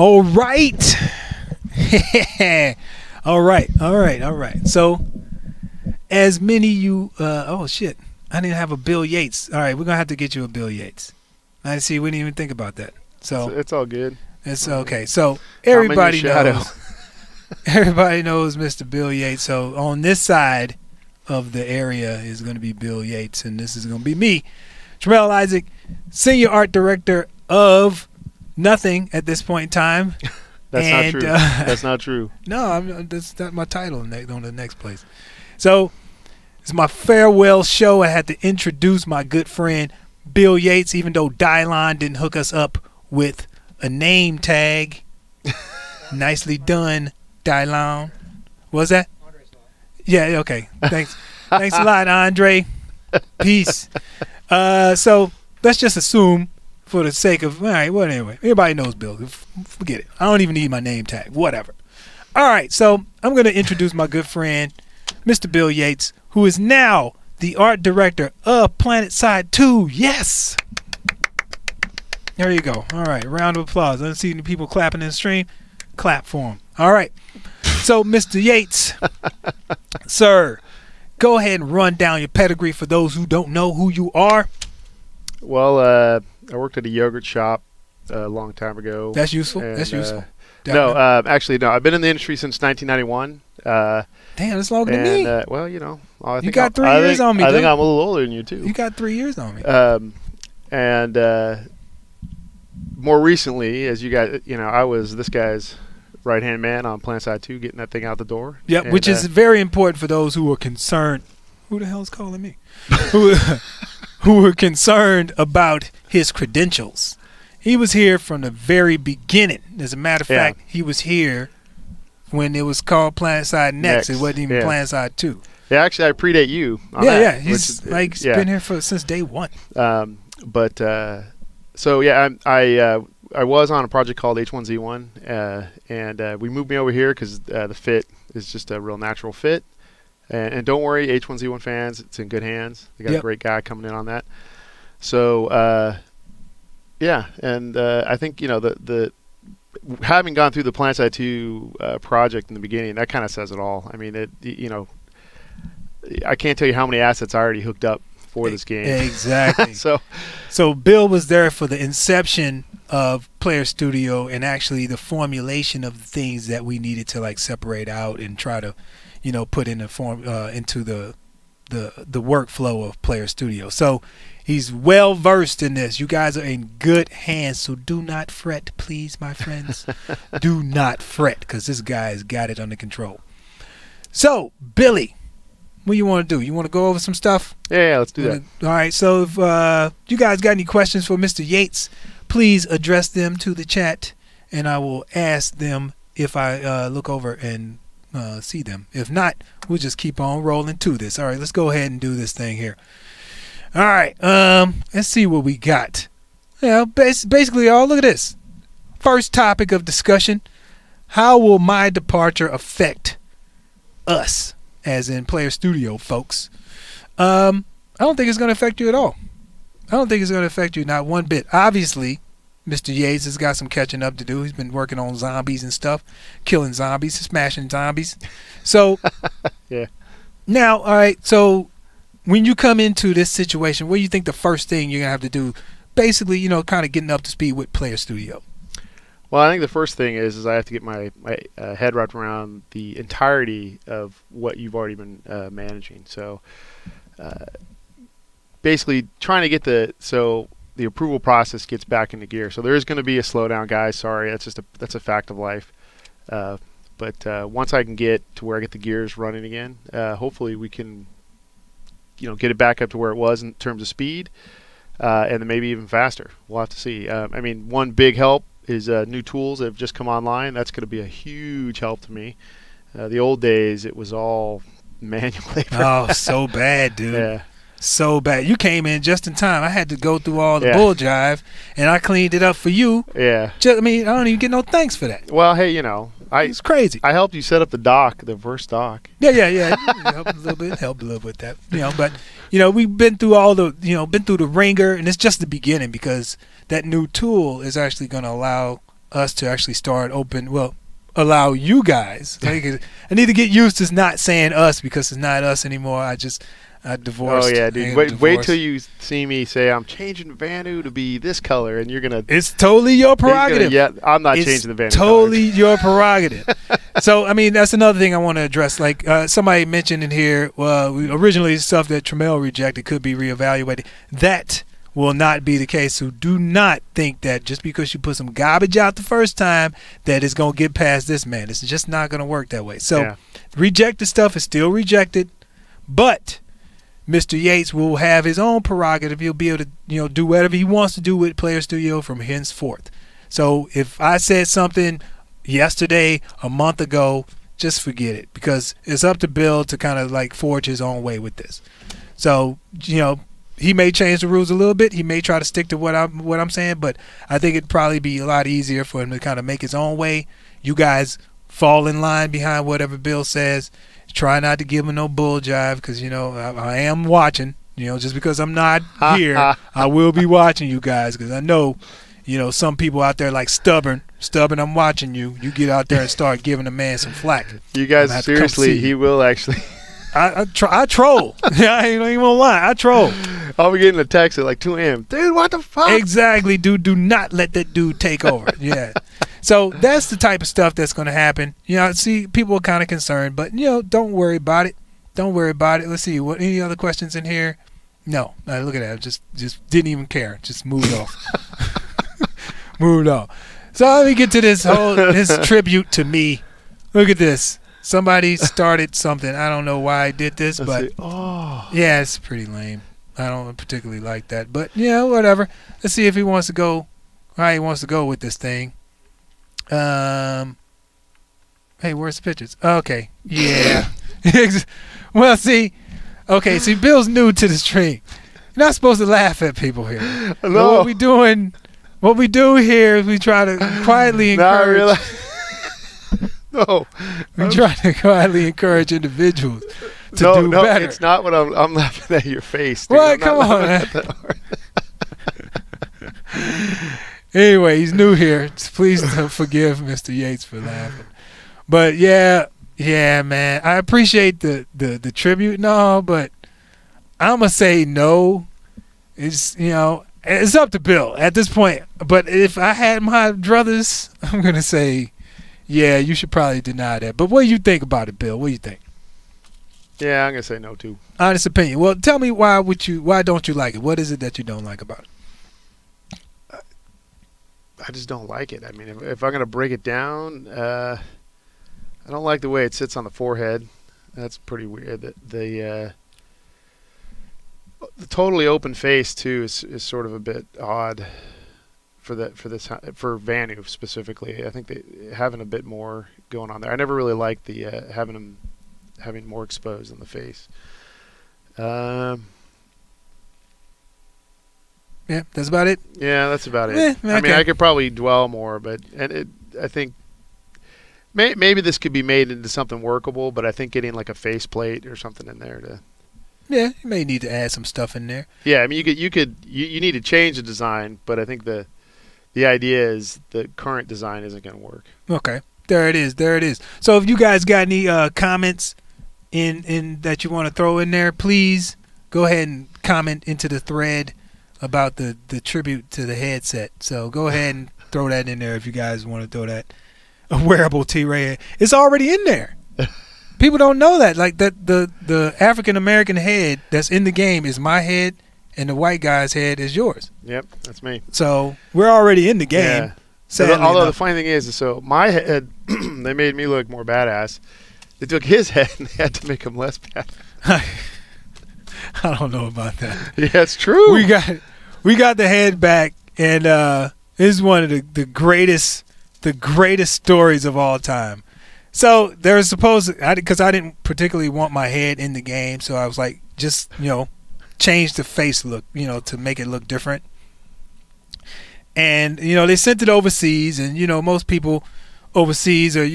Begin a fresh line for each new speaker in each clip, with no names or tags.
All right. All right. So, as many oh shit, I didn't have a Bill Yeatts. All right, we're gonna have to get you a Bill Yeatts. I see. We didn't even think about that. So
it's all good.
It's okay. So everybody knows. Everybody knows Mr. Bill Yeatts. So on this side of the area is going to be Bill Yeatts, and this is going to be me, Tramell Isaac, Senior Art Director of nothing at this point in time.
That's not true. That's not true.
No, that's not my title on the next place. So it's my farewell show. I had to introduce my good friend Bill Yeatts, even though Dylon didn't hook us up with a name tag. Nicely done, Dylon. What was that? Yeah, okay. Thanks. Thanks a lot, Andre. Peace. So let's just assume, for the sake of, all right, well, anyway, everybody knows Bill. Forget it. I don't even need my name tag. Whatever. All right, so I'm going to introduce my good friend, Mr. Bill Yeatts, who is now the art director of PlanetSide 2. Yes. There you go. All right, a round of applause. Let's see the people clapping in the stream. Clap for him. All right. So, Mr. Yeatts, sir, go ahead and run down your pedigree for those who don't know who you are.
Well, I worked at a yogurt shop a long time ago.
That's useful. That's useful.
No, actually, no. I've been in the industry since 1991.
Damn, that's longer than me.
Well, you know, I think
you got 3 years on me.
I think I'm a little older than you, too.
You got 3 years on me.
And more recently, as you guys, you know, I was this guy's right-hand man on PlanetSide 2, getting that thing out the door.
Yeah, which is very important for those who are concerned. Who the hell is calling me? who were concerned about his credentials. He was here from the very beginning. As a matter of fact, he was here when it was called PlanetSide Next. It wasn't even PlanetSide 2.
Yeah, actually, I predate you on that.
Yeah, he's been here since day one.
So yeah, I was on a project called H1Z1, and we moved me over here because the fit is just a real natural fit. And don't worry, H1Z1 fans, it's in good hands. They got a great guy coming in on that. So yeah, and I think, you know, the having gone through the PlanetSide 2 project in the beginning, that kind of says it all. I mean, you know, I can't tell you how many assets I already hooked up for this game.
Exactly.
So
Bill was there for the inception of Player Studio and actually the formulation of the things that we needed to like separate out and try to, you know, put in the form into the workflow of Player Studio. So he's well versed in this. You guys are in good hands, so do not fret, please, my friends. Do not fret, because this guy's got it under control. So Billy, what do you want to do? You want to go over some stuff?
Yeah, let's do that.
All right. So if you guys got any questions for Mr. Yeatts, please address them to the chat, and I will ask them if I look over and see them. If not, we'll just keep on rolling to this. All right, let's go ahead and do this thing here. All right. Let's see what we got. Yeah, basically, look at this. First topic of discussion: how will my departure affect us? As in Player Studio, folks. I don't think it's going to affect you at all. I don't think it's going to affect you not one bit. Obviously, Mr. Yeatts has got some catching up to do. He's been working on zombies and stuff, killing zombies, smashing zombies. So,
yeah.
Now, all right, so when you come into this situation, what do you think the first thing you're going to have to do? Basically, you know, kind of getting up to speed with Player Studio.
Well, I think the first thing is I have to get my head wrapped around the entirety of what you've already been managing. So basically trying to get the approval process gets back into gear. So there is going to be a slowdown, guys. Sorry, that's a fact of life. But once I can get to where I get the gears running again, hopefully we can, you know, get it back up to where it was in terms of speed, and then maybe even faster. We'll have to see. I mean, one big help is new tools that have just come online. That's going to be a huge help to me. The old days, it was all manual labor.
Oh, so bad, dude.
Yeah.
So bad. You came in just in time. I had to go through all the bull jive, and I cleaned it up for you.
Yeah.
I mean, I don't even get no thanks for that.
Well, hey, you know,
it's crazy.
I helped you set up the first dock.
Yeah. Helped a little bit with that. You know, but you know, we've been through all the, been through the ringer, and it's just the beginning because that new tool is actually going to allow us to actually start allow you guys. I need to get used to not saying us because it's not us anymore. I divorced.
Oh yeah, dude. Wait till you see me say I'm changing Vanu to be this color, and you're gonna.
It's totally your prerogative.
Yeah, I'm not changing the Vanu.
Totally your prerogative. So I mean, that's another thing I want to address. Like somebody mentioned in here, originally stuff that Tramell rejected could be reevaluated. That will not be the case. So do not think that just because you put some garbage out the first time that it's gonna get past this man. It's just not gonna work that way. So rejected stuff is still rejected, but Mr. Yeatts will have his own prerogative. He'll be able to, do whatever he wants to do with Player Studio from henceforth. So if I said something yesterday, a month ago, just forget it, because it's up to Bill to kind of like forge his own way with this. So, he may change the rules a little bit. He may try to stick to what I'm saying, but I think it'd probably be a lot easier for him to kind of make his own way. You guys fall in line behind whatever Bill says. Try not to give him no bull jive, because I am watching. Just because I'm not here, I will be watching you guys, because I know, some people out there like stubborn. I'm watching you. You get out there and start giving a man some flack.
You guys, seriously, he will actually.
I troll. I ain't even gonna lie. I troll.
I'll be getting a text at like 2 a.m. Dude, what the fuck?
Exactly, dude. Do not let that dude take over. Yeah. So that's the type of stuff that's going to happen. See, people are kind of concerned, but, don't worry about it. Don't worry about it. Let's see. Any other questions in here? No. Look at that. Just didn't even care. Just moved off. Moved on. So let me get to this tribute to me. Look at this. Somebody started something. I don't know why I did this, but yeah, it's pretty lame. I don't particularly like that, but whatever. Let's see if he wants to go. How he wants to go with this thing. Hey, where's the pictures? Okay, yeah. Well, see, Bill's new to the stream. You're not supposed to laugh at people here.
No.
But what we do here is we try to quietly encourage.
No,
we try to quietly encourage individuals to do better.
No, it's not what I'm laughing at your face. Dude.
What? Come on, man. Anyway, he's new here. Please forgive Mr. Yeatts for laughing. But yeah, man. I appreciate the tribute and all, but I'm gonna say no. It's it's up to Bill at this point. But if I had my druthers, I'm gonna say, yeah, you should probably deny that. But what do you think about it, Bill? What do you think?
Yeah, I'm gonna say no too.
Honest opinion. Well, tell me why don't you like it? What is it that you don't like about it?
I just don't like it. I mean, if I'm gonna break it down, I don't like the way it sits on the forehead. That's pretty weird. The totally open face too is sort of a bit odd for for Vanu specifically. I think they having a bit more going on there. I never really liked the having more exposed on the face.
Yeah, that's about it.
Yeah, that's about it.
Okay.
I mean, I could probably dwell more, but I think maybe this could be made into something workable. But I think getting like a faceplate or something in there to.
Yeah, you may need to add some stuff in there.
Yeah, I mean, you need to change the design, but I think the idea is the current design isn't going to work.
Okay, there it is. So if you guys got any comments in that you want to throw in there, please go ahead and comment into the thread about the tribute to the headset. So go ahead and throw that in there if you guys want to throw that. A wearable T-Ray. It's already in there. People don't know that. Like the African American head that's in the game is my head, and the white guy's head is yours.
Yep, that's me.
So we're already in the game.
Yeah. Although the funny thing is, so my head, they made me look more badass. They took his head and they had to make him less bad.
I don't know about that.
Yeah, it's true.
We got the head back, and this is one of the greatest stories of all time. So there's because I didn't particularly want my head in the game, so I was like, just change the face look, to make it look different. And they sent it overseas, and most people overseas are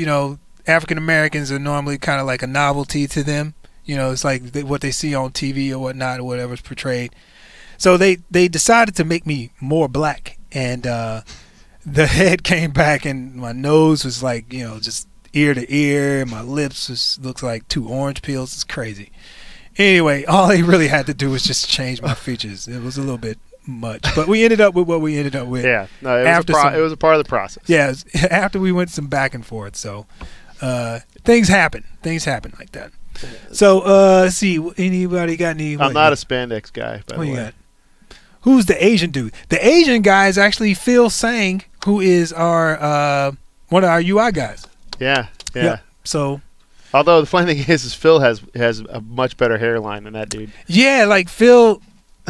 African Americans are normally kind of like a novelty to them. It's like what they see on TV or whatnot or whatever's portrayed. So they decided to make me more black, and the head came back and my nose was like, you know, just ear to ear. My lips looks like 2 orange peels. It's crazy. Anyway, all he really had to do was just change my features. It was a little bit much, but we ended up with what we ended up with.
Yeah, no, it was a part of the process.
Yeah, after we went some back and forth. So things happen. Things happen like that. So let's see. Anybody got any?
I'm not a spandex guy, by the way.
Got? Who's the Asian dude? The Asian guy is actually Phil Sang, who is our one of our UI guys.
Yeah.
Yep. So,
although the funny thing is Phil has a much better hairline than that dude.
Yeah, like Phil,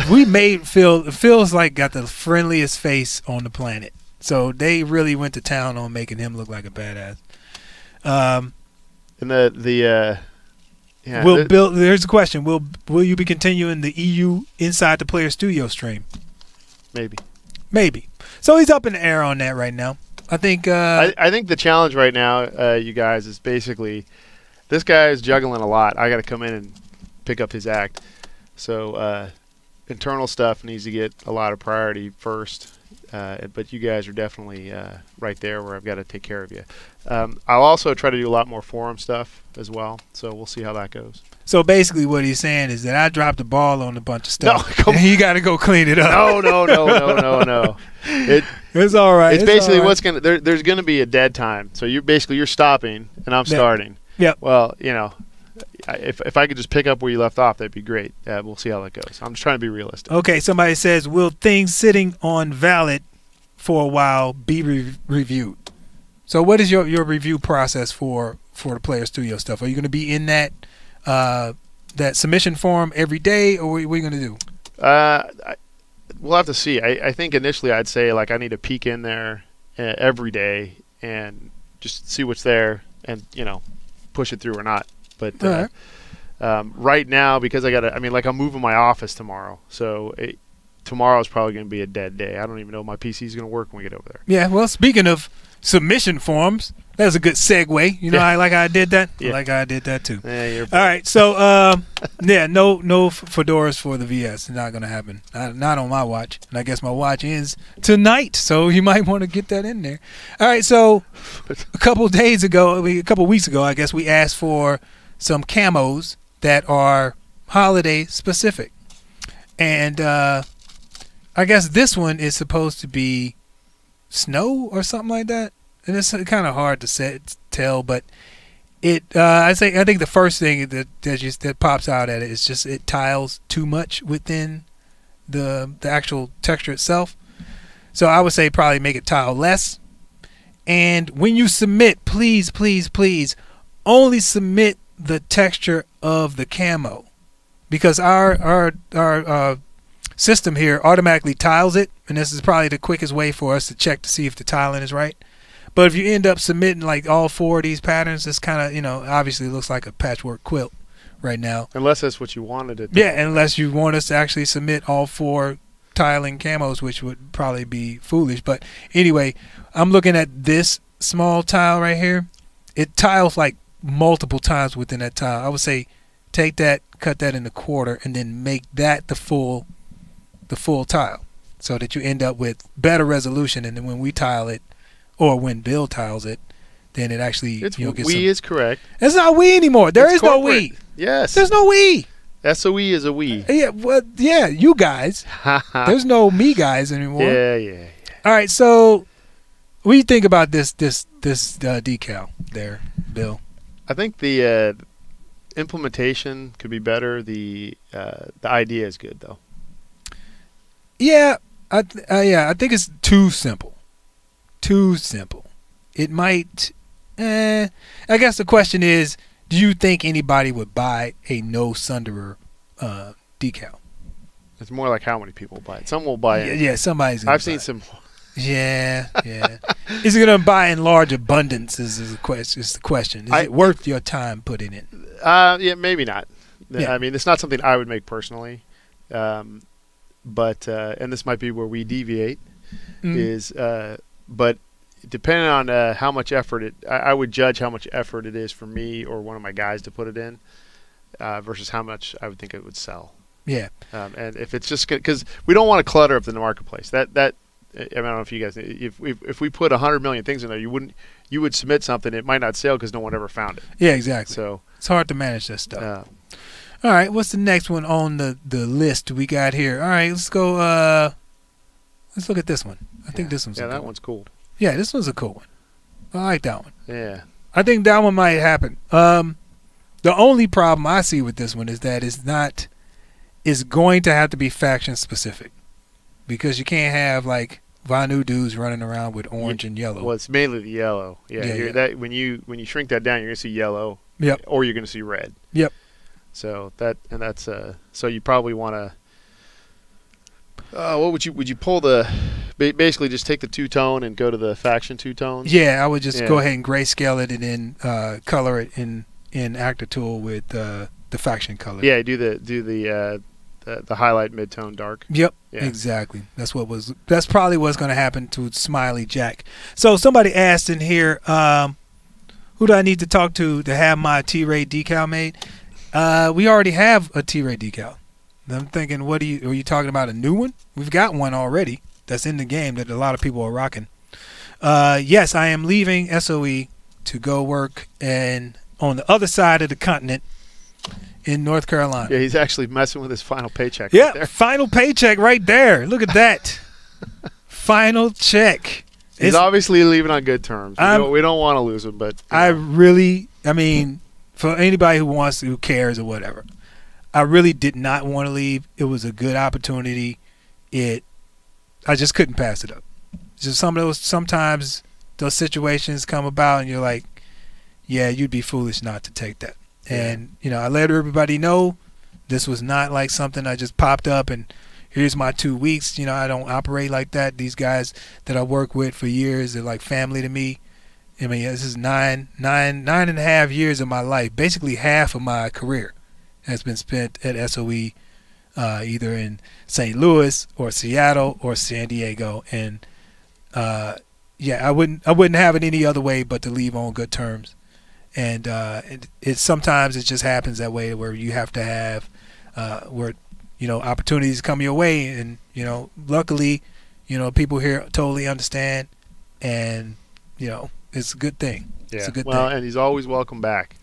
we made Phil. Phil's like got the friendliest face on the planet. So they really went to town on making him look like a badass.
And the yeah.
There's a question. Will you be continuing the EU Inside the Player Studio stream? Maybe. So he's up in the air on that right now. I think.
I think the challenge right now, you guys, is basically this guy is juggling a lot. I got to come in and pick up his act. So internal stuff needs to get a lot of priority first. But you guys are definitely right there where I've got to take care of you. I'll also try to do a lot more forum stuff as well. So we'll see how that goes.
So basically what he's saying is that I dropped the ball on a bunch of stuff.
No,
and you got to go clean it up.
No.
It's all right.
It's basically what's going to – there's going to be a dead time. So you're stopping and I'm starting.
Yeah.
Well, you know, if I could just pick up where you left off, that'd be great. We'll see how that goes. I'm just trying to be realistic.
Okay, somebody says, will things sitting on Valid for a while be reviewed? So what is your review process for the Player Studio stuff? Are you going to be in that submission forum every day, or what are you going to do?
We'll have to see. I think initially I'd say like I need to peek in there every day and just see what's there and, you know, push it through or not. But right now, because I'm moving my office tomorrow, so tomorrow is probably going to be a dead day. I don't even know if my PC is going to work when we get over there.
Yeah, well, speaking of submission forms, that was a good segue. You know, I like how I did that.
Yeah.
I like how I did that too.
Yeah, you're
all right, so no fedoras for the VS. It's not going to happen. Not on my watch. And I guess my watch ends tonight, so you might want to get that in there. All right, so a couple weeks ago, I guess we asked for some camos that are holiday specific, and I guess this one is supposed to be snow or something like that, and it's kind of hard to tell, but I think the first thing that pops out at it is just it tiles too much within the actual texture itself. So I would say probably make it tile less, and when you submit, please only submit the texture of the camo, because our system here automatically tiles it, and this is probably the quickest way for us to check to see if the tiling is right. But if you end up submitting like all 4 of these patterns, it's kind of, you know, obviously looks like a patchwork quilt right now.
Unless that's what you wanted it to.
Yeah, unless you want us to actually submit all 4 tiling camos, which would probably be foolish. But anyway, I'm looking at this small tile right here. It tiles like multiple times within that tile. I would say take that, cut that in a quarter, and then make that the full tile, so that you end up with better resolution. And then when we tile it, or when Bill tiles it, then it actually
gets
is
correct.
It's not we anymore. There is no we.
Yes.
There's no we.
SOE is a we.
Yeah. Well, yeah. You guys. There's no me guys anymore.
Yeah.
All right. So, what do you think about this decal there, Bill?
I think the implementation could be better. The idea is good though.
Yeah, I think it's too simple. It might. I guess the question is, do you think anybody would buy a no sunderer decal?
It's more like how many people buy it. Some will buy it.
Yeah, somebody's gonna
I've seen some.
Yeah. Is it going to buy in large abundance? Is the question. Is it worth your time putting it?
Yeah, maybe not.
Yeah.
I mean, it's not something I would make personally. But and this might be where we deviate, but depending on how much effort I would judge how much effort it is for me or one of my guys to put it in, versus how much I would think it would sell.
Yeah.
And if it's just because we don't want to clutter up the marketplace, that I don't know if you guys, if we put 100 million things in there, you would submit something, it might not sell because no one ever found it.
Yeah, exactly.
So
it's hard to manage that stuff. All right, what's the next one on the list we got here? All right, let's go. Let's look at this one. I think this one's
that one's cool.
Yeah, this one's a cool one. I like that one.
Yeah.
I think that one might happen. The only problem I see with this one is that it's going to have to be faction specific, because you can't have like Vanu dudes running around with orange and yellow.
Well, it's mainly the yellow. Yeah. That when you shrink that down, you're gonna see yellow.
Yep.
Or you're gonna see red.
Yep.
So that's so you probably want to. What would you pull basically just take the two-tone and go to the faction two-tones?
Yeah, I would just go ahead and grayscale it and then color it in Actor Tool with the faction color.
Yeah, do the highlight mid-tone dark.
Yep, yeah. Exactly. That's probably what's going to happen to Smiley Jack. So somebody asked in here, who do I need to talk to have my T-Ray decal made? We already have a T-Ray decal. I'm thinking, are you talking about a new one? We've got one already that's in the game that a lot of people are rocking. Yes, I am leaving SOE to go work on the other side of the continent in North Carolina.
Yeah, he's actually messing with his final paycheck.
Yeah,
right there.
Final paycheck right there. Look at that. Final check.
He's obviously leaving on good terms. We don't want to lose him, but
I mean, for anybody who cares or whatever, I really did not want to leave. It was a good opportunity. I just couldn't pass it up. Just sometimes those situations come about and you're like, yeah, you'd be foolish not to take that. And, I let everybody know this was not like something I just popped up and here's my 2 weeks. I don't operate like that. These guys that I work with for years, they're like family to me. I mean, this is nine and a half years of my life. Basically half of my career has been spent at SOE, either in St. Louis or Seattle or San Diego. And, I wouldn't have it any other way but to leave on good terms. And it sometimes it just happens that way, where you have to have opportunities come your way, and luckily people here totally understand, and it's a good thing.
Yeah.
It's a good thing.
And he's always welcome back.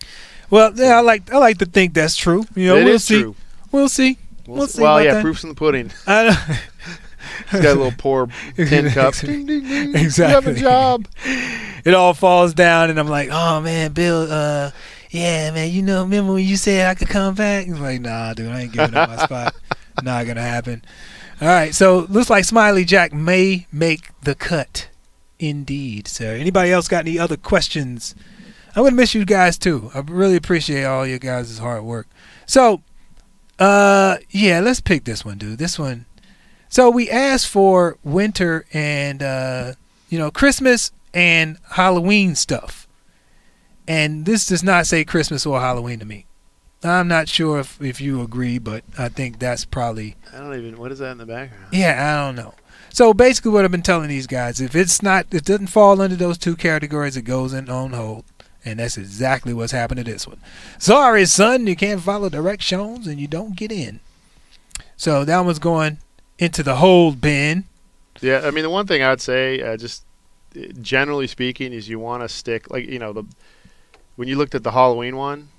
Well, yeah, I like to think that's true. We'll see.
True.
We'll see. We'll see.
Well, yeah,
that.
proof's in the pudding. He's got a little pour tin cup. Ding, ding, ding.
Exactly.
You have a job.
It all falls down, and I'm like, oh man, Bill. Yeah, man. Remember when you said I could come back? He's like, nah, dude, I ain't giving up my spot. Not gonna happen. All right, so looks like Smiley Jack may make the cut. Indeed, sir. Anybody else got any other questions? I'm gonna miss you guys too. I really appreciate all you guys' hard work. So, yeah, let's pick this one, dude. This one. So we asked for winter and Christmas and Halloween stuff, and this does not say Christmas or Halloween to me. I'm not sure if you agree, but I think that's probably.
What is that in the background?
Yeah, I don't know. So basically, what I've been telling these guys, if it doesn't fall under those two categories, it goes in on hold. And that's exactly what's happened to this one. Sorry, son, you can't follow directions and you don't get in. So that one's going into the hold bin.
Yeah, I mean, the one thing I would say, just generally speaking, is you want to stick, like, when you looked at the Halloween one,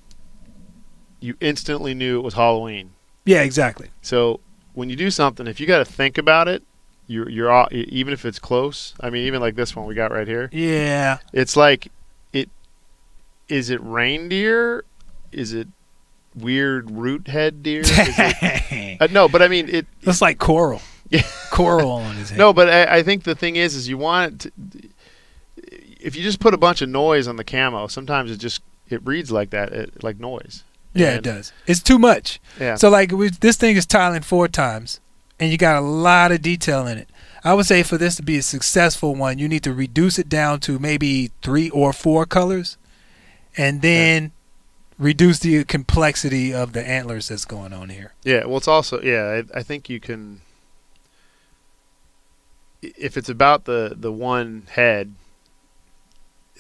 you instantly knew it was Halloween.
Yeah, exactly.
So when you do something, if you got to think about it, you're even if it's close. I mean, even like this one we got right here.
Yeah.
It's like, is it reindeer? Is it weird root head deer? No, but I mean it.
It's like coral.
Yeah,
coral on his head.
No, but I think the thing is you want it to, if you just put a bunch of noise on the camo, sometimes it reads like that, like noise.
Yeah, it does. It's too much.
Yeah.
So like this thing is tiling 4 times, and you got a lot of detail in it. I would say for this to be a successful one, you need to reduce it down to maybe 3 or 4 colors. And then reduce the complexity of the antlers that's going on here.
Yeah, well, it's also, I think you can, if it's about the one head,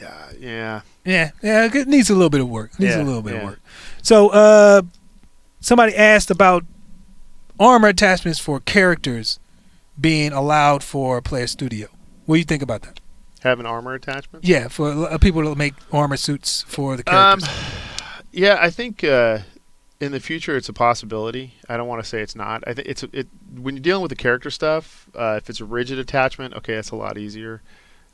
yeah,
it needs a little bit of work. Of work. So somebody asked about armor attachments for characters being allowed for Player Studio. What do you think about that?
Having armor attachments?
Yeah, for people to make armor suits for the characters.
Yeah, I think in the future it's a possibility. I don't want to say it's not. I think when you're dealing with the character stuff, if it's a rigid attachment, okay, that's a lot easier.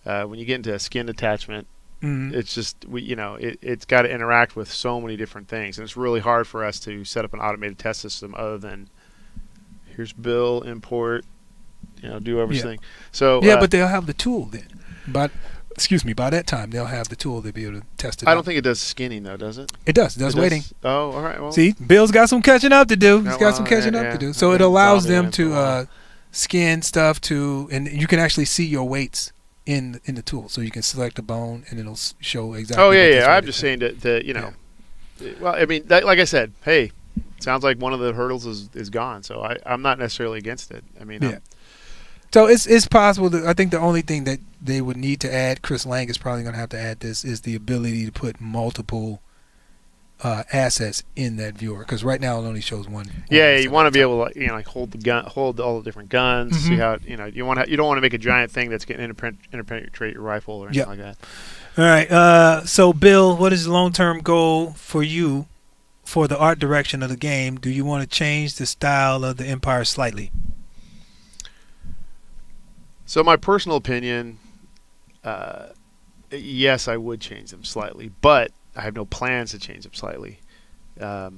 When you get into a skin attachment, it's just it's got to interact with so many different things, and it's really hard for us to set up an automated test system other than here's Bill, import, do everything.
Yeah.
So
but they'll have the tool then. But by that time they'll have the tool to be able to test it.
I don't think it does skinning though, does it?
It does. It does waiting.
Oh, all right. Well,
see, Bill's got some catching up to do. He's got some catching up to do. So it allows them to skin stuff and you can actually see your weights in the tool, so you can select a bone and it'll show exactly.
Oh yeah. I'm just saying that well, I mean, like I said, hey, it sounds like one of the hurdles is gone. So I'm not necessarily against it. I mean,
so it's possible. I think the only thing that they would need to add, Chris Lang is probably going to have to add this, is the ability to put multiple assets in that viewer, because right now it only shows one.
Yeah, you want to be able to like hold the gun, hold all the different guns, see how you don't want to make a giant thing that's going to interpenetrate your rifle or anything like that.
All right. So Bill, what is the long-term goal for you for the art direction of the game? Do you want to change the style of the Empire slightly?
So my personal opinion, yes, I would change them slightly, but I have no plans to change them slightly. I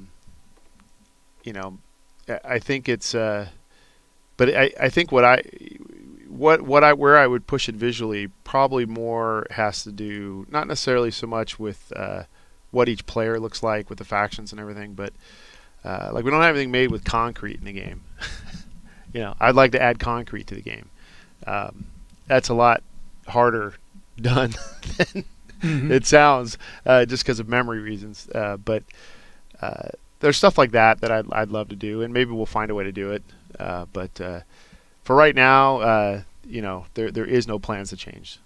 think it's, but I think where I would push it visually probably more has to do not necessarily so much with what each player looks like with the factions and everything, but like we don't have anything made with concrete in the game. I'd like to add concrete to the game. That's a lot harder done than it sounds, just because of memory reasons. But there's stuff like that I'd love to do, and maybe we'll find a way to do it. But for right now, there is no plans to change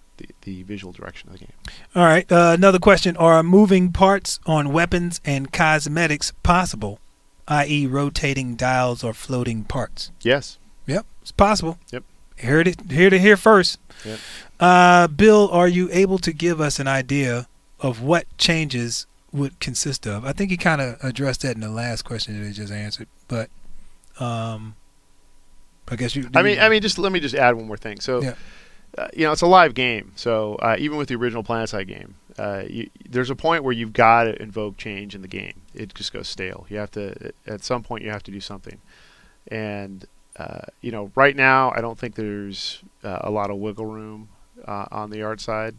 the visual direction of the game.
All right. Another question: are moving parts on weapons and cosmetics possible, i.e., rotating dials or floating parts?
Yes.
Yep, it's possible.
Yep.
Heard it here first.
Yep.
Bill, are you able to give us an idea of what changes would consist of? I think you kind of addressed that in the last question that I just answered, but I guess you.
I mean, just let me just add one more thing. So, it's a live game. So even with the original PlanetSide game, there's a point where you've got to invoke change in the game. It just goes stale. You have to, at some point, you have to do something, and right now, I don't think there's a lot of wiggle room on the art side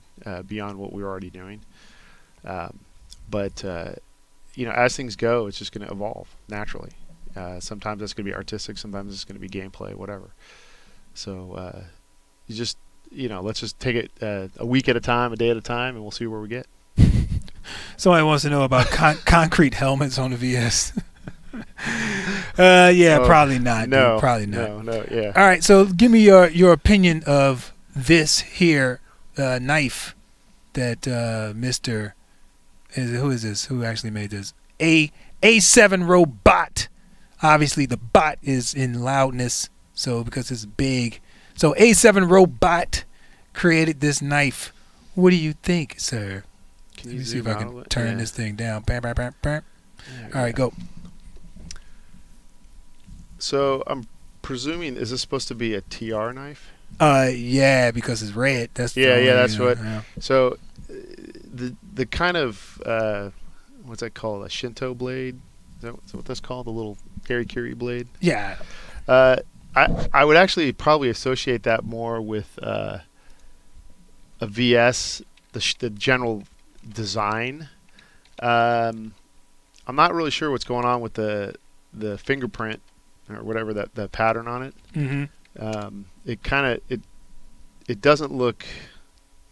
beyond what we're already doing. But as things go, it's just going to evolve naturally. Sometimes it's going to be artistic, sometimes it's going to be gameplay, whatever. So let's just take it a week at a time, a day at a time, and we'll see where we get.
Somebody wants to know about concrete helmets on the VS. Probably not.
No,
dude. Probably not.
No, yeah.
All right, so give me your opinion of this here knife that Mr. Who is this? Who actually made this? A7 Robot. Obviously, the bot is in loudness, so because it's big. So A7 Robot created this knife. What do you think, sir?
Can you
Let me see if I can turn this thing down. Bam, bam, bam, bam. All right, go.
So I'm presuming, is this supposed to be a TR knife?
Yeah, because it's red. That's
that's what.
Yeah.
So the kind of what's that called? A Shinto blade? Is that what that's called? The little Harry Curie blade?
Yeah.
I would actually probably associate that more with a VS, the general design. I'm not really sure what's going on with the fingerprint or whatever that pattern on it. It kind of it doesn't look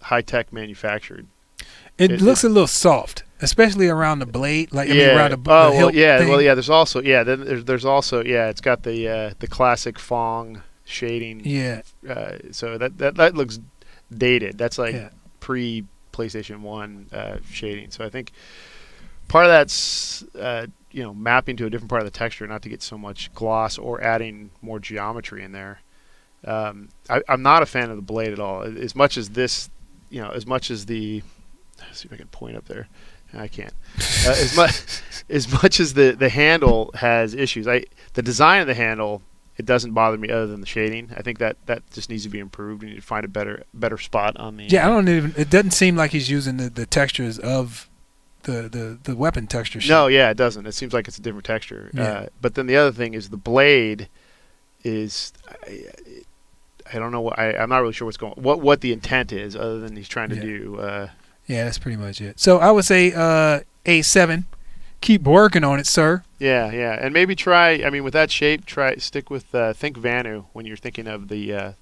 high tech manufactured.
It looks a little soft, especially around the blade, like around the hilt thing.
Well, yeah. There's also then there's also it's got the classic Fong shading.
Yeah.
So that looks dated. That's like pre PlayStation 1 shading. So I think part of that's mapping to a different part of the texture, not to get so much gloss or adding more geometry in there. I'm not a fan of the blade at all. As much as this, as much as the, let's see if I can point up there. I can't. As much as the handle has issues, the design of the handle, it doesn't bother me other than the shading. I think that just needs to be improved. We need to find a better spot on the.
Yeah, it doesn't seem like he's using the textures of the weapon texture.
No, yeah, it doesn't. It seems like it's a different texture.
Yeah.
But then the other thing is the blade is. I don't know what I'm not really sure what the intent is other than he's trying to do.
Yeah, that's pretty much it. So I would say A7. Keep working on it, sir.
Yeah, and maybe try. I mean, with that shape, stick with think Vanu when you're thinking of the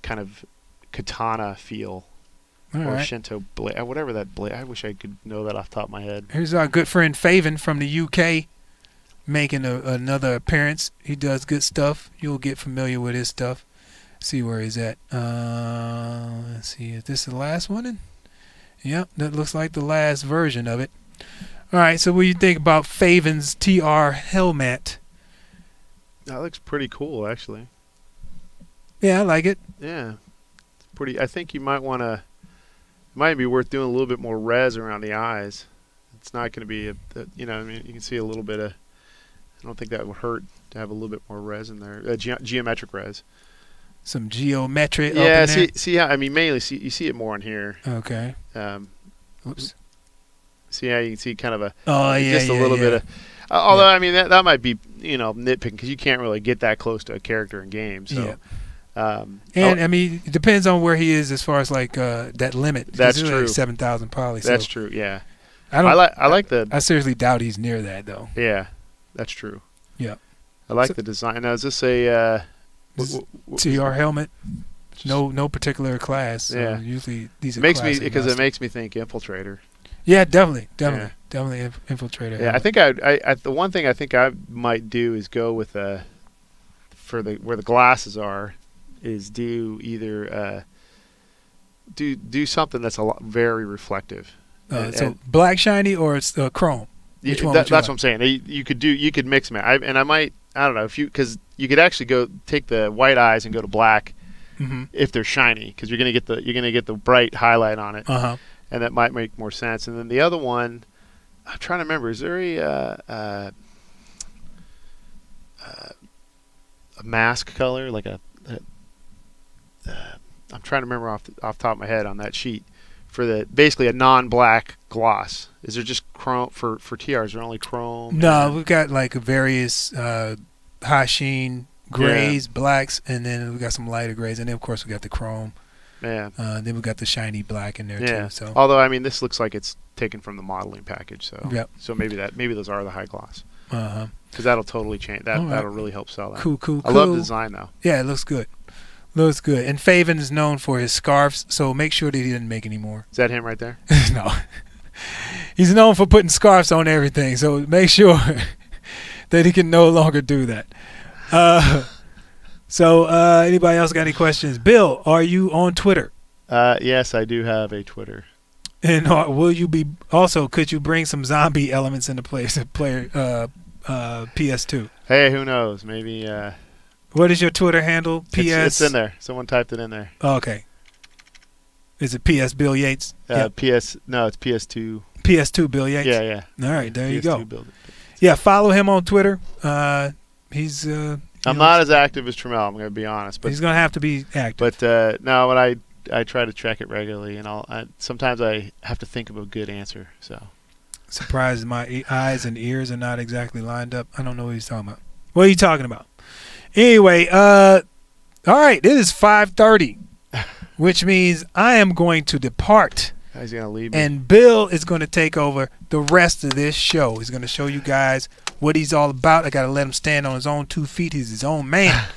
kind of katana feel.
All
or
right.
Shinto blade, whatever that blade. I wish I could know that off the top of my head.
Here's our good friend Faven from the UK making another appearance. He does good stuff. You'll get familiar with his stuff. See where he's at. Let's see. Is this the last one? Yep, that looks like the last version of it. All right, so what do you think about Faven's TR helmet?
That looks pretty cool, actually.
Yeah, I like it.
Yeah, it's pretty. I think you might want to. It might be worth doing a little bit more res around the eyes. It's not going to be I mean, you can see a little bit of. I don't think that would hurt to have a little bit more res in there. Geometric res.
Some geometric.
Yeah,
up in there.
see how mainly you see it more in here.
Okay.
Oops. See how you can see kind of a
just
a little bit of. Although I mean that might be nitpicking because you can't really get that close to a character in games. So.
Yeah. I mean, it depends on where he is as far as like that limit.
That's true.
Like 7,000 poly.
That's true. Yeah.
I seriously doubt he's near that though.
Yeah, that's true.
Yeah.
I like the design. Now, is this a
TR helmet? No particular class. So
yeah.
Usually these are
it makes me think Infiltrator.
Yeah, definitely Infiltrator.
Yeah, I think the one thing I think I might do is go with where the glasses are, is do either do something that's very reflective.
So black shiny or it's chrome. Which one
that's what I'm saying. You could mix them. I don't know because you could actually take the white eyes and go to black if they're shiny, because you're gonna get the bright highlight on it, and that might make more sense. And then the other one, I'm trying to remember. Is there a mask color like I'm trying to remember off the top of my head on that sheet for basically a non-black gloss. Is there just chrome for TR? Is there only chrome?
No, we've got like various high sheen grays, blacks, and then we got some lighter grays, and then of course we got the chrome.
Yeah.
Then we got the shiny black in there too. So
although I mean this looks like it's taken from the modeling package, so
so
maybe those are the high gloss. Because that'll totally change. That'll really help sell that.
Cool.
I love the design though.
Yeah, it looks good. Looks good. And Faven is known for his scarves, so make sure that he didn't make any more.
Is that him right there?
No. He's known for putting scarves on everything, so make sure that he can no longer do that. So anybody else got any questions? Bill, are you on Twitter?
Yes, I do have a Twitter.
And could you bring some zombie elements into play to play PS2?
Hey, who knows? Maybe...
What is your Twitter handle?
It's in there. Someone typed it in there.
Oh, okay. Is it PS Bill Yeatts?
No, it's PS2.
PS2 Bill Yeatts?
Yeah.
All right, there you go.
Bill.
Yeah, follow him on Twitter. He's...
I'm not as active as Tramell, I'm going to be honest. But
he's going to have to be active.
But no, but I try to check it regularly, and sometimes I have to think of a good answer. So
surprised my eyes and ears are not exactly lined up. I don't know what he's talking about. What are you talking about? Anyway, all right, it is 5:30, which means I am going to depart.
He's going to leave me.
And Bill is going to take over the rest of this show. He's going to show you guys what he's all about. I got to let him stand on his own 2 feet. He's his own man.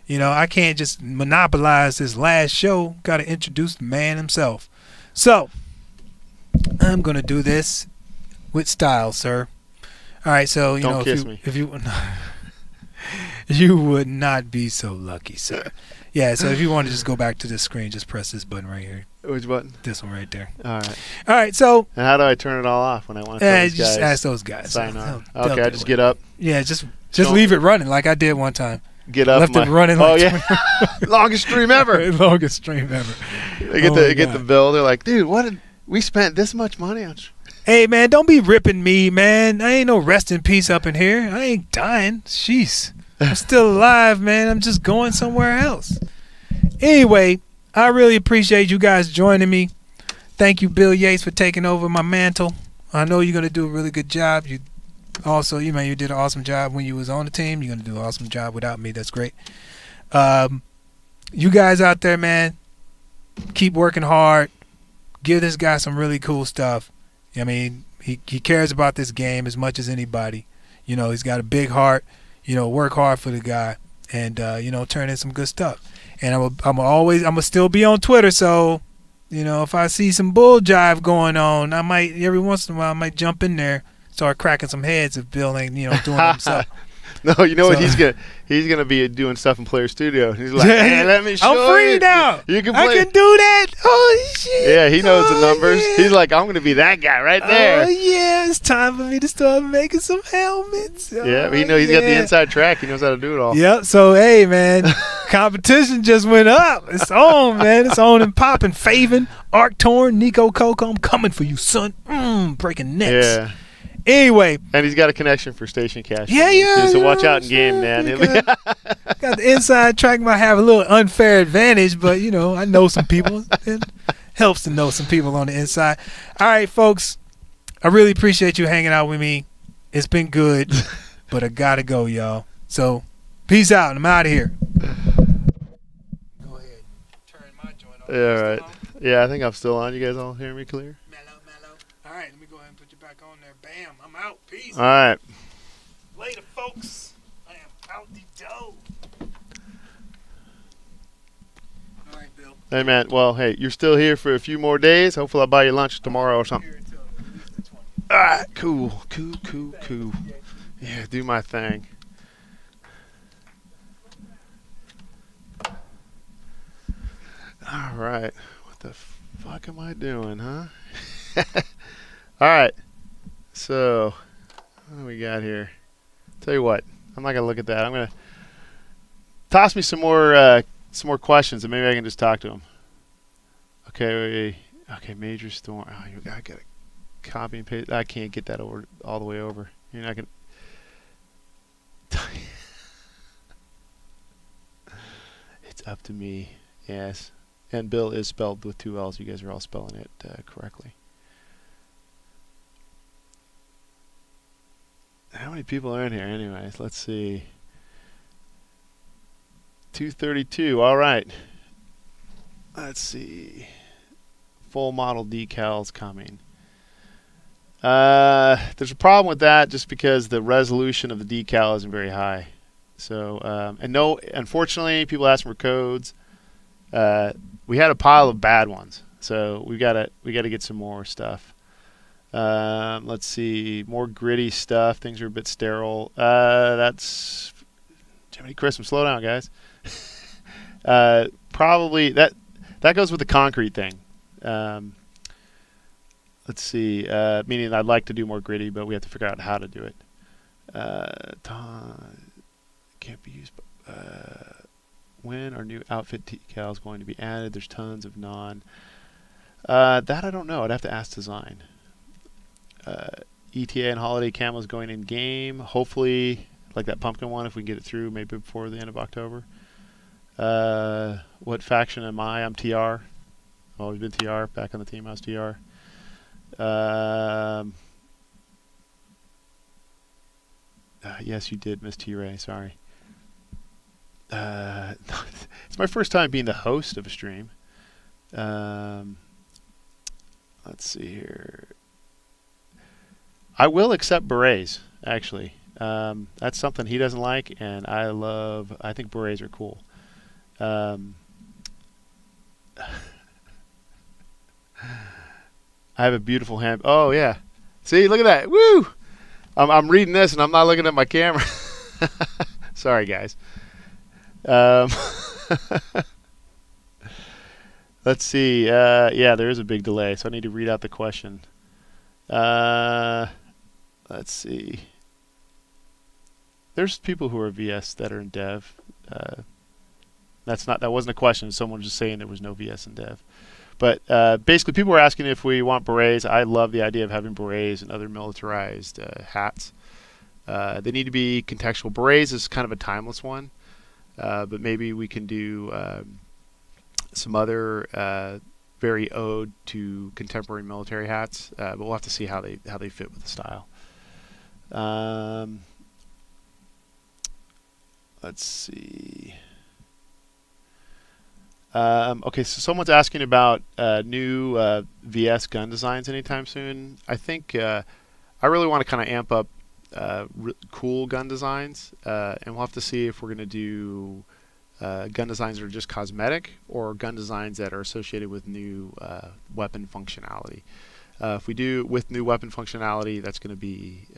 Yeah.
I can't just monopolize this last show. Got to introduce the man himself. So, I'm going to do this with style, sir. All right, so,
Don't kiss me.
If you you would not be so lucky, sir. Yeah, so if you want to just go back to this screen, just press this button right here.
Which button?
This one right there.
All right.
All right, so...
And how do I turn it all off when I want to
just ask those guys.
Sign on. Okay, I just get up.
Yeah, just leave it running like I did one time.
get up.
Left it running.
Oh
Like
yeah, longest stream ever.
Longest stream ever.
They get the bill. They're like, dude, what did we spent this much money on?
Hey man, don't be ripping me, man. I ain't no rest in peace up in here. I ain't dying. Jeez, I'm still alive, man. I'm just going somewhere else. Anyway, I really appreciate you guys joining me. Thank you, Bill Yeatts, for taking over my mantle. I know you're gonna do a really good job. You also, you did an awesome job when you was on the team. You're gonna do an awesome job without me. That's great. You guys out there, man, keep working hard. Give this guy some really cool stuff. I mean, he cares about this game as much as anybody. You know, he's got a big heart. You know, work hard for the guy, and you know, turn in some good stuff. And I'm gonna still be on Twitter. So, you know, if I see some bull jive going on, I might every once in a while I might jump in there, start cracking some heads if Bill ain't doing it himself.
No, you know what he's gonna be doing stuff in Player Studio. He's like, hey, let me show you.
I'm free now.
You can play.
I can do that. Oh shit.
Yeah, he knows the numbers.
Yeah.
He's like, I'm gonna be that guy right there.
Oh yeah, it's time for me to start making some helmets.
Yeah, he's got the inside track. He knows how to do it all.
Yep. So hey, man, competition just went up. It's on, man. It's on and popping. Faven, Arctorn, Nico Coco, I'm coming for you, son. Breaking necks.
Yeah.
Anyway,
and he's got a connection for station cash.
Yeah.
So watch out in game, man.
Got the inside track. Might have a little unfair advantage, but you know, I know some people. It helps to know some people on the inside. All right, folks. I really appreciate you hanging out with me. It's been good, but I gotta go, y'all. So, peace out. I'm out of here. Go ahead. Turn my joint off.
Yeah, right. Yeah, I think I'm still on. You guys all hear me clear?
Mellow. All right, let me go ahead and put you back on there. Bam. I'm out. Peace.
All right.
Later, folks. I am out the door. All right, Bill.
Hey, man. Well, hey, you're still here for a few more days. Hopefully I'll buy you lunch tomorrow or something.
Here until at least the 20th.
All right. Cool. Yeah, do my thing. All right. What the fuck am I doing, huh? All right. So, what do we got here? Tell you what, I'm not gonna look at that. I'm gonna toss me some more questions, and maybe I can just talk to them. Okay. Okay. Major storm. Oh, I gotta copy and paste. I can't get that over all the way over. You're not gonna. It's up to me. Yes. And Bill is spelled with 2 L's. You guys are all spelling it correctly. How many people are in here anyways? Let's see. 232. All right. Let's see. Full model decals coming. There's a problem with that just because the resolution of the decal isn't very high. So, and no, unfortunately, people ask for codes. We had a pile of bad ones, so we gotta get some more stuff. Let's see, more gritty stuff. Things are a bit sterile. That's Jiminy Christmas. Slow down, guys. Probably that goes with the concrete thing. Let's see, meaning I'd like to do more gritty, but we have to figure out how to do it. Can't be used. When are new outfit decals going to be added? There's tons of non. That I don't know. I'd have to ask design. ETA and holiday camos going in game. Hopefully, like that pumpkin one, if we can get it through, maybe before the end of October. What faction am I? I'm TR. I've always been TR. Back on the team, I was TR. Yes, you did, Miss T-Ray. Sorry. It's my first time being the host of a stream. Let's see here. I will accept berets, actually. That's something he doesn't like, and I think berets are cool. I have a beautiful hand. Oh, yeah. See, look at that. Woo! I'm reading this, and I'm not looking at my camera. Sorry, guys. Let's see. Yeah, there is a big delay, so I need to read out the question. Let's see. There's people who are VS that are in dev. that wasn't a question. Someone was just saying there was no VS in dev. But basically, people were asking if we want berets. I love the idea of having berets and other militarized hats. They need to be contextual. Berets is kind of a timeless one, but maybe we can do some other very ode to contemporary military hats. But we'll have to see how they fit with the style. Let's see. Okay, so someone's asking about new VS gun designs anytime soon. I think I really want to kind of amp up cool gun designs, and we'll have to see if we're going to do gun designs that are just cosmetic or gun designs that are associated with new weapon functionality. If we do with new weapon functionality, that's going to be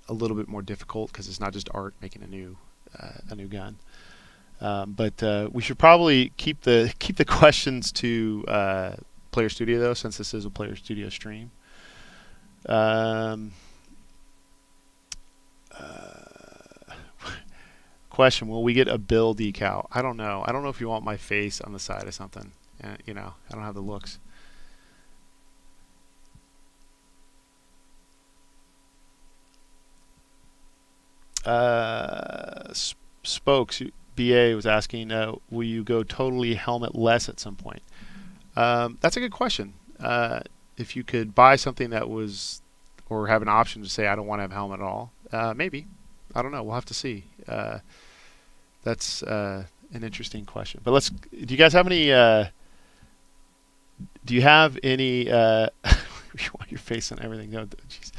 a little bit more difficult because it's not just art making a new gun. But we should probably keep the questions to Player Studio though, since this is a Player Studio stream. Question: will we get a Bill decal? I don't know. I don't know if you want my face on the side of something. You know, I don't have the looks. Spokes BA was asking, will you go totally helmet-less at some point? That's a good question. If you could buy something that was, or have an option to say, I don't want to have helmet at all, maybe. I don't know. We'll have to see. That's an interesting question. But do you guys have any, do you have any, you want your face on everything? No, geez.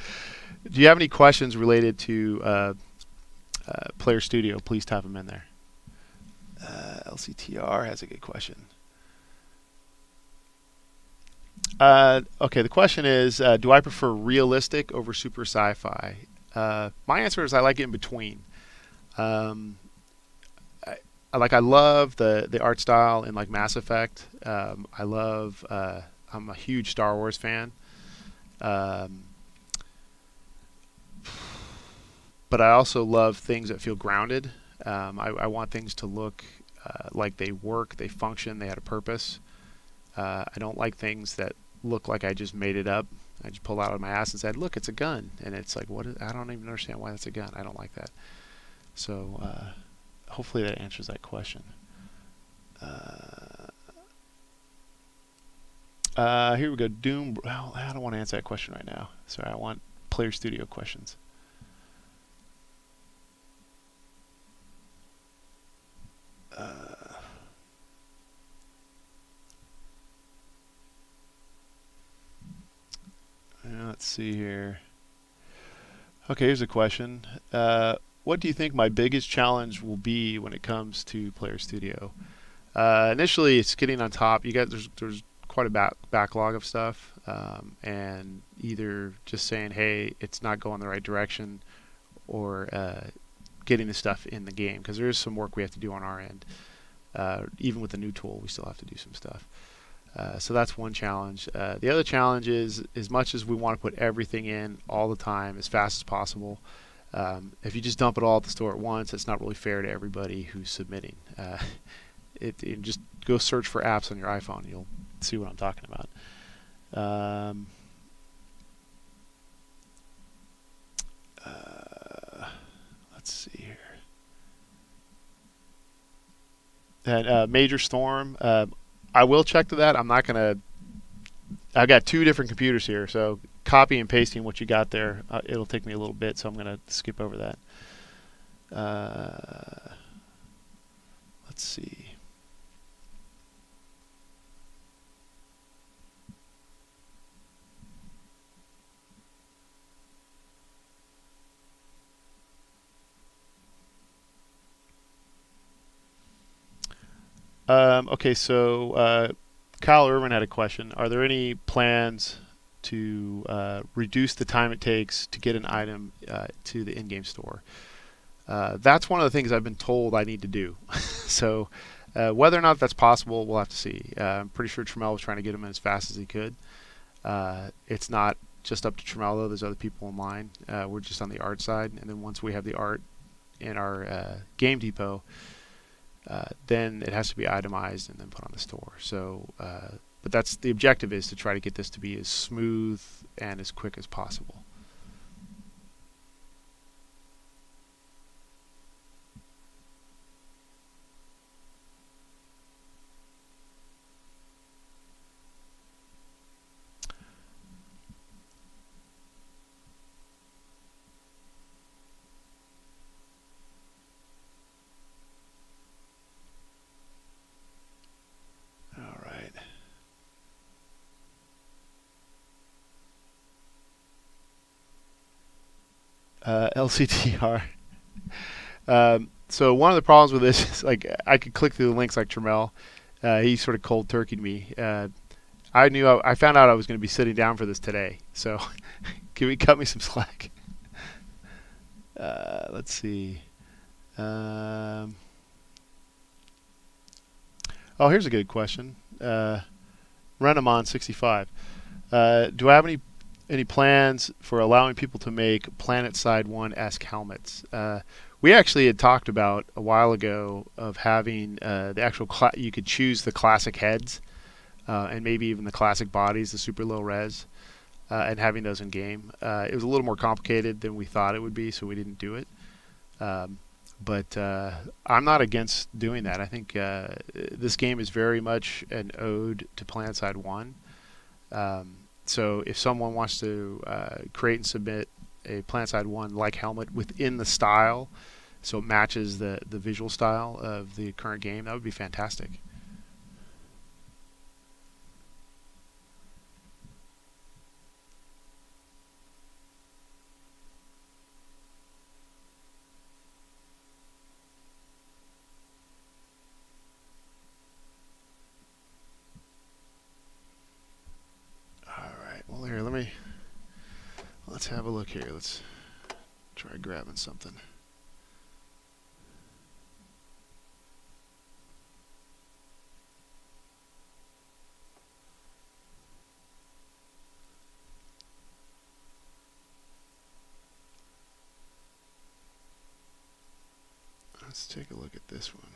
Do you have any questions related to Player Studio? Please type them in there. LCTR has a good question. Okay, the question is, do I prefer realistic over super sci-fi? My answer is I like it in between. I love the art style in like Mass Effect. I'm a huge Star Wars fan. But I also love things that feel grounded. I want things to look like they work, they function, they had a purpose. I don't like things that look like I just made it up. I just pulled out of my ass and said, look, it's a gun. And it's like, I don't even understand why that's a gun. I don't like that. So hopefully that answers that question. Here we go. Doom. Well, I don't want to answer that question right now. Sorry, I want Player Studio questions. Let's see here. Okay, here's a question. What do you think my biggest challenge will be when it comes to Player Studio? Initially, it's getting on top. You guys, there's quite a backlog of stuff, and either just saying, hey, it's not going the right direction, or getting the stuff in the game, because there is some work we have to do on our end. Even with the new tool, we still have to do some stuff. So that's one challenge. The other challenge is, as much as we want to put everything in all the time as fast as possible, if you just dump it all at the store at once, it's not really fair to everybody who's submitting. Just go search for apps on your iPhone, and you'll see what I'm talking about. Let's see here. And Major Storm, I will check to that. I'm not going to. I've got two different computers here, so copy and pasting what you got there, it'll take me a little bit, so I'm going to skip over that. Let's see. Okay, so Kyle Irwin had a question. Are there any plans to reduce the time it takes to get an item to the in-game store? That's one of the things I've been told I need to do. So whether or not that's possible, we'll have to see. I'm pretty sure Tramell was trying to get them in as fast as he could. It's not just up to Tramell, though. There's other people in line. We're just on the art side. And then once we have the art in our game depot, then it has to be itemized and then put on the store. So, but that's the objective, is to try to get this to be as smooth and as quick as possible. LCTR. So one of the problems with this is, like, I could click through the links like Tramell. He sort of cold turkeyed me. I found out I was going to be sitting down for this today. So can we cut me some slack? Let's see. Oh, here's a good question. Renamon65. Do I have any plans for allowing people to make PlanetSide 1-esque helmets? We actually had talked about a while ago of having the actual you could choose the classic heads and maybe even the classic bodies, the super low res, and having those in game. It was a little more complicated than we thought it would be, so we didn't do it. But I'm not against doing that. I think this game is very much an ode to PlanetSide 1. So if someone wants to create and submit a PlanetSide 1-like helmet within the style, so it matches the visual style of the current game, that would be fantastic. Well, here, let's have a look here. Let's try grabbing something. Let's take a look at this one.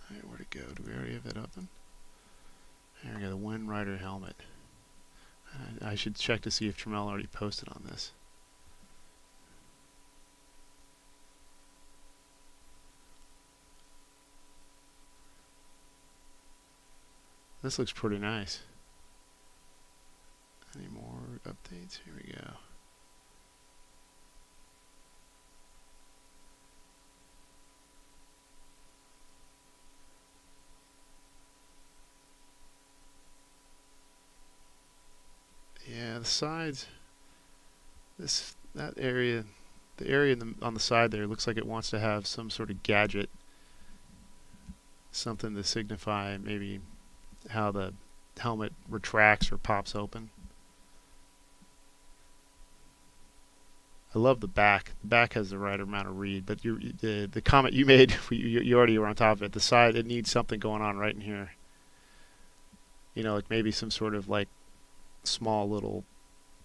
Alright, where'd it go? Do we already have that open? Here we got a Wind Rider helmet. I should check to see if Tramell already posted on this. This looks pretty nice. Any more updates? Here we go. Yeah, the sides, that area, the area on the side there looks like it wants to have some sort of gadget, something to signify maybe how the helmet retracts or pops open. I love the back. The back has the right amount of read, but the comment you made, you already were on top of it. The side, it needs something going on right in here. You know, like maybe some sort of like small little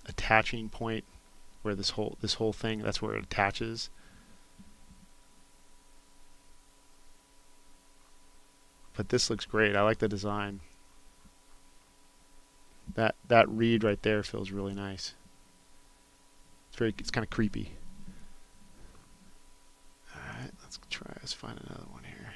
attaching point where this whole thing, that's where it attaches. But this looks great. I like the design. That reed right there feels really nice. It's kind of creepy. Alright, let's find another one here.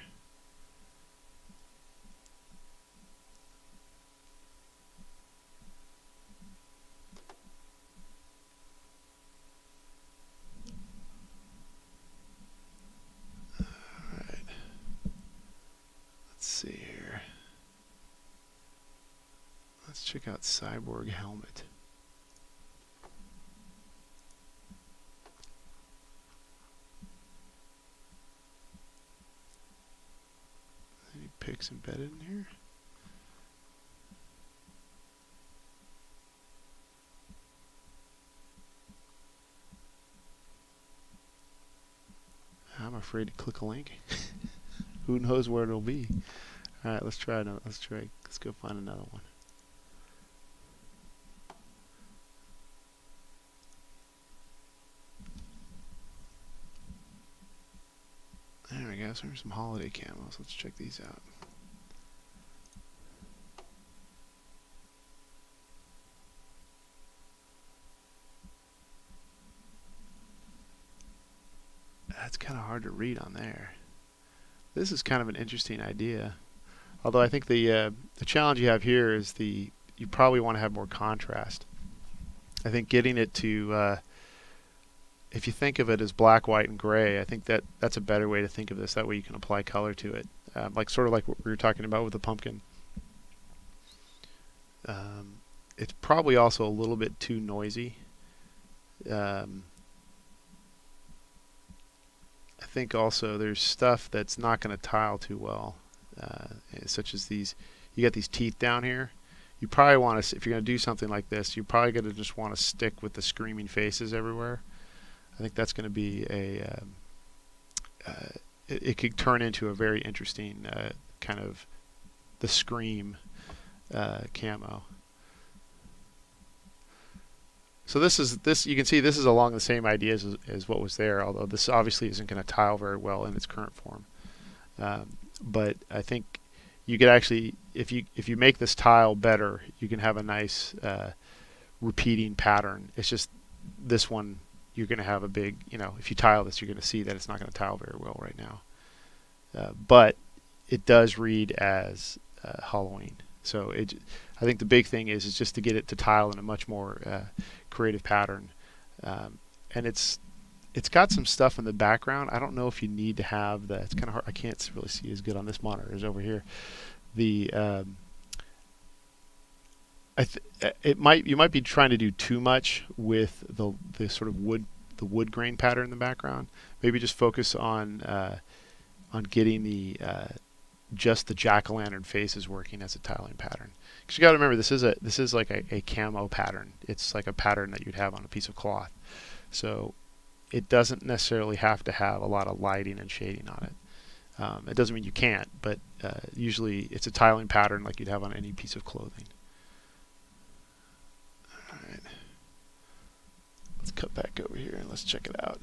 Alright. Let's see here. Let's check out Cyborg Helmet. Any pics embedded in here? I'm afraid to click a link. Who knows where it'll be? All right, let's try. Let's go find another one. There we go. So there's some holiday camos. Let's check these out. That's kind of hard to read on there. This is kind of an interesting idea. Although I think the challenge you have here is you probably want to have more contrast. I think getting it to if you think of it as black, white, and gray, I think that's a better way to think of this. That way you can apply color to it, like sort of like what we were talking about with the pumpkin. It's probably also a little bit too noisy. I think also there's stuff that's not going to tile too well, such as these. You got these teeth down here. You probably want to, if you're going to do something like this, you're probably going to just want to stick with the screaming faces everywhere. I think that's going to be it could turn into a very interesting kind of the scream camo. So this you can see this is along the same ideas as what was there, although this obviously isn't going to tile very well in its current form. But I think you could actually, if you make this tile better, you can have a nice repeating pattern. It's just this one, you're going to have a big, if you tile this, you're going to see that it's not going to tile very well right now. But it does read as Halloween. So I think the big thing is just to get it to tile in a much more creative pattern. And it's got some stuff in the background. I don't know if you need to have that. It's kind of hard. I can't really see as good on this monitor as over here. You might be trying to do too much with the sort of wood grain pattern in the background. Maybe just focus on getting just the jack-o'-lantern faces working as a tiling pattern. Because you got to remember, this is like a camo pattern. It's like a pattern that you'd have on a piece of cloth. So it doesn't necessarily have to have a lot of lighting and shading on it. It doesn't mean you can't, but usually it's a tiling pattern like you'd have on any piece of clothing. All right. Let's cut back over here and let's check it out.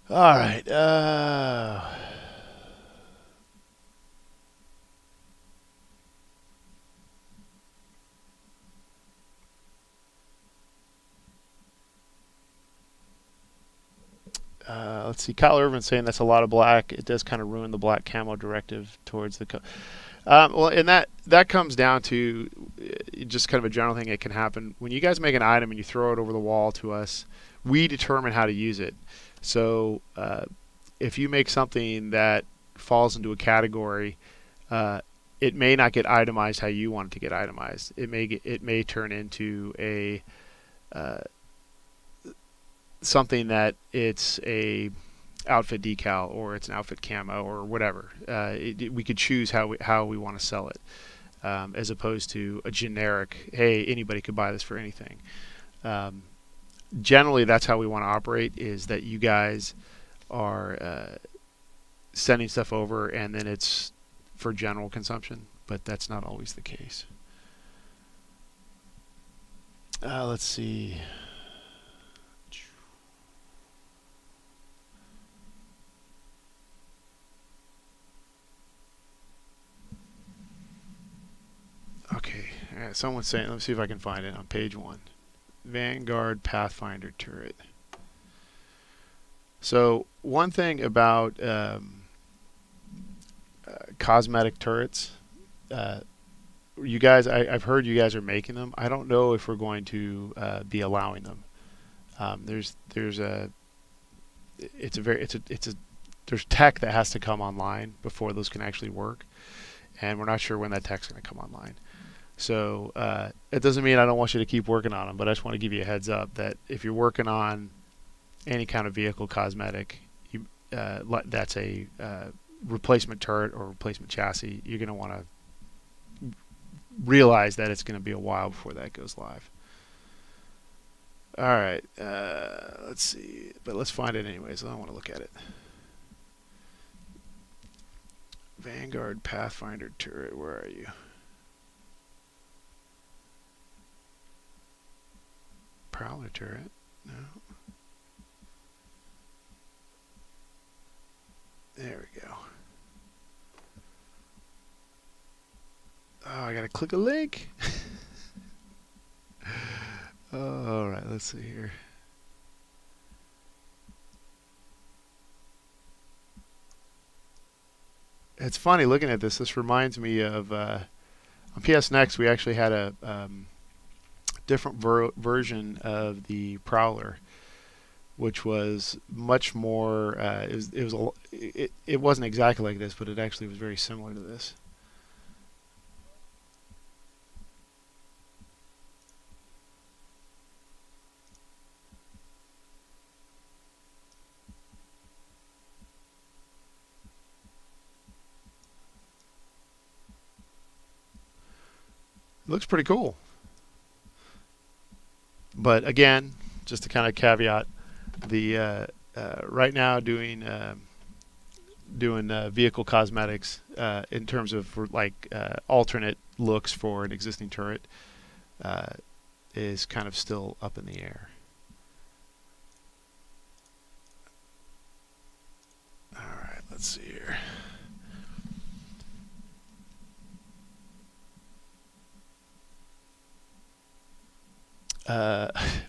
All right. Let's see. Kyle Irvin's saying that's a lot of black. It does kind of ruin the black camo directive towards the. Well, and that comes down to just kind of a general thing that can happen when you guys make an item and you throw it over the wall to us. We determine how to use it. So if you make something that falls into a category, it may not get itemized how you want it to get itemized. It may turn into a something that it's a outfit decal or it's an outfit camo or whatever. We could choose how we want to sell it, as opposed to a generic, hey, anybody could buy this for anything. Generally, that's how we want to operate, is that you guys are sending stuff over and then it's for general consumption, but that's not always the case. Let's see. Okay, someone's saying, let me see if I can find it on page 1. Vanguard Pathfinder turret. So one thing about cosmetic turrets, you guys, I've heard you guys are making them. I don't know if we're going to be allowing them. There's tech that has to come online before those can actually work, and we're not sure when that tech's going to come online. So it doesn't mean I don't want you to keep working on them, but I just want to give you a heads up that if you're working on any kind of vehicle cosmetic, that's a replacement turret or replacement chassis, you're going to want to realize that it's going to be a while before that goes live. All right, let's see, but let's find it anyways. I want to look at it. Vanguard Pathfinder turret, where are you? Prowler turret, no. There we go. Oh, I gotta click a link. All right, let's see here. It's funny looking at this. This reminds me of on PS Next. We actually had a different version of the Prowler, which was much more. It wasn't exactly like this, but it actually was very similar to this. It looks pretty cool. But again, just to kind of caveat, the right now doing vehicle cosmetics in terms of like alternate looks for an existing turret is kind of still up in the air. All right, let's see here.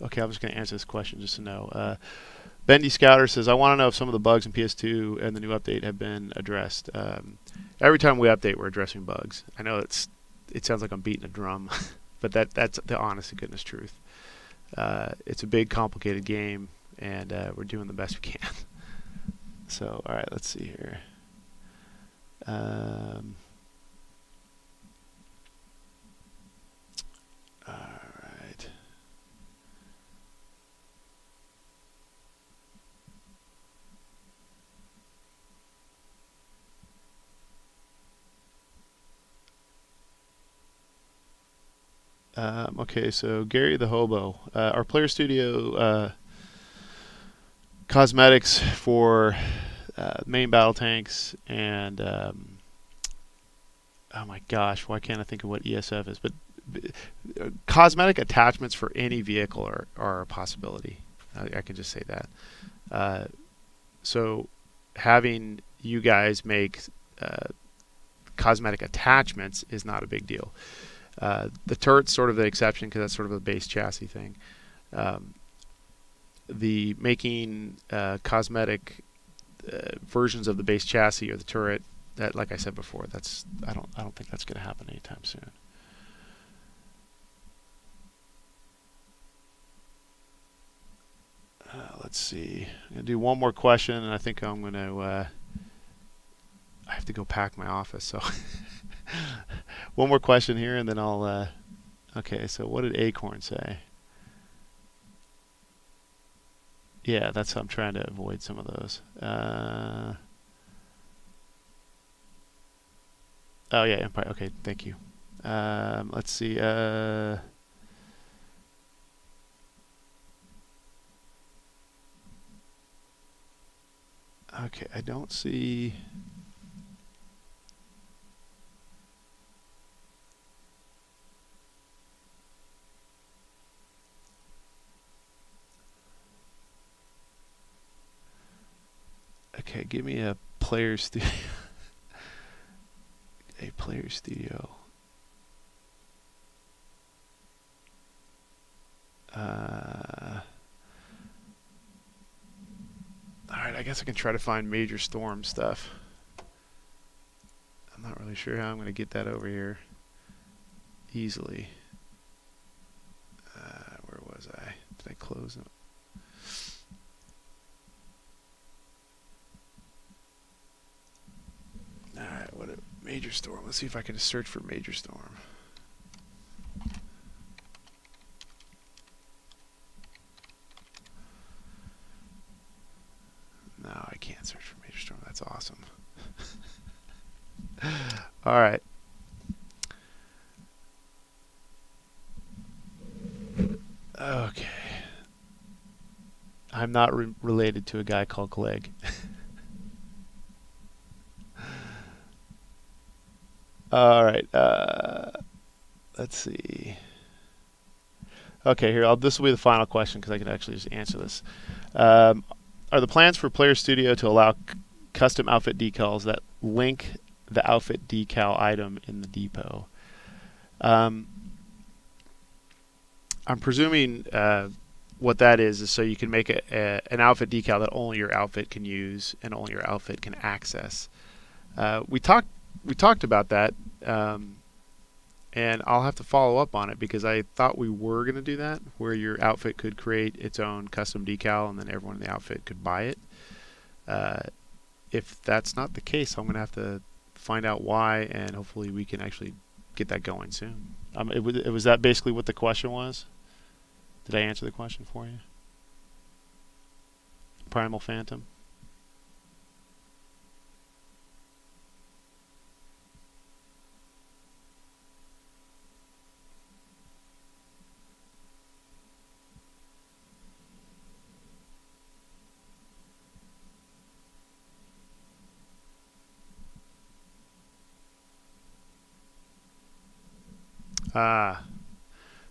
Okay, I'm just going to answer this question just to know. Bendy Scouter says, I want to know if some of the bugs in PS2 and the new update have been addressed. Every time we update, we're addressing bugs. I know it sounds like I'm beating a drum, but that's the honest to goodness truth. It's a big, complicated game, and we're doing the best we can. So, all right, let's see here. All right. Okay, so Gary the Hobo. Our Player Studio cosmetics for main battle tanks and oh my gosh, why can't I think of what ESF is? But cosmetic attachments for any vehicle are a possibility. I can just say that. So having you guys make cosmetic attachments is not a big deal. The turret's sort of the exception because that's sort of a base chassis thing. The making cosmetic versions of the base chassis or the turret, that, like I said before, I don't think that's going to happen anytime soon. Let's see. I'm going to do one more question, and I think I'm going to. I have to go pack my office, so one more question here, and then I'll. Okay, so what did Acorn say? Yeah, that's how I'm trying to avoid some of those. Oh yeah, Empire. Okay, thank you. Let's see. Okay, I don't see. Okay, give me a player studio. A player studio. Alright, I guess I can try to find Major Storm stuff. I'm not really sure how I'm going to get that over here easily. Where was I? Did I close it? Alright, what a Major Storm. Let's see if I can just search for Major Storm. No, I can't search for Major Storm. That's awesome. Alright. Okay. I'm not related to a guy called Clegg. All right. Let's see. Okay, here. This will be the final question because I can actually just answer this. Are the plans for Player Studio to allow custom outfit decals that link the outfit decal item in the depot. I'm presuming what that is so you can make an outfit decal that only your outfit can use and only your outfit can access. We talked about that, and I'll have to follow up on it because I thought we were going to do that, where your outfit could create its own custom decal and then everyone in the outfit could buy it. If that's not the case, I'm going to have to find out why, and hopefully we can actually get that going soon. Was that basically what the question was? Did I answer the question for you? Primal Phantom?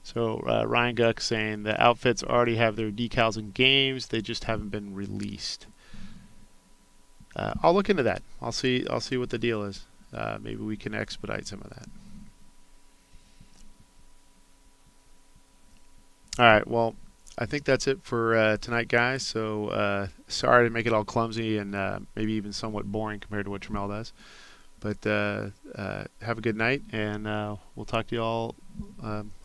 So Ryan Guck saying the outfits already have their decals in games, they just haven't been released. I'll look into that. I'll see what the deal is. Maybe we can expedite some of that. All right. Well, I think that's it for tonight, guys. So sorry to make it all clumsy and maybe even somewhat boring compared to what Tramell does. But have a good night, and we'll talk to you all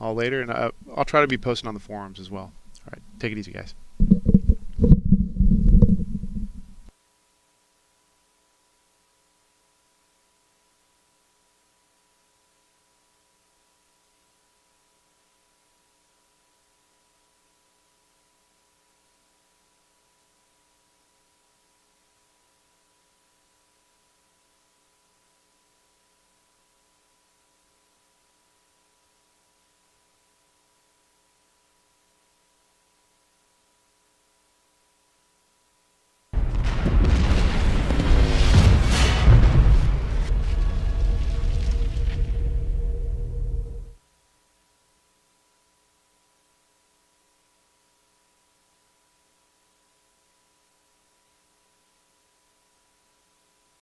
later. And I'll try to be posting on the forums as well. All right, take it easy, guys.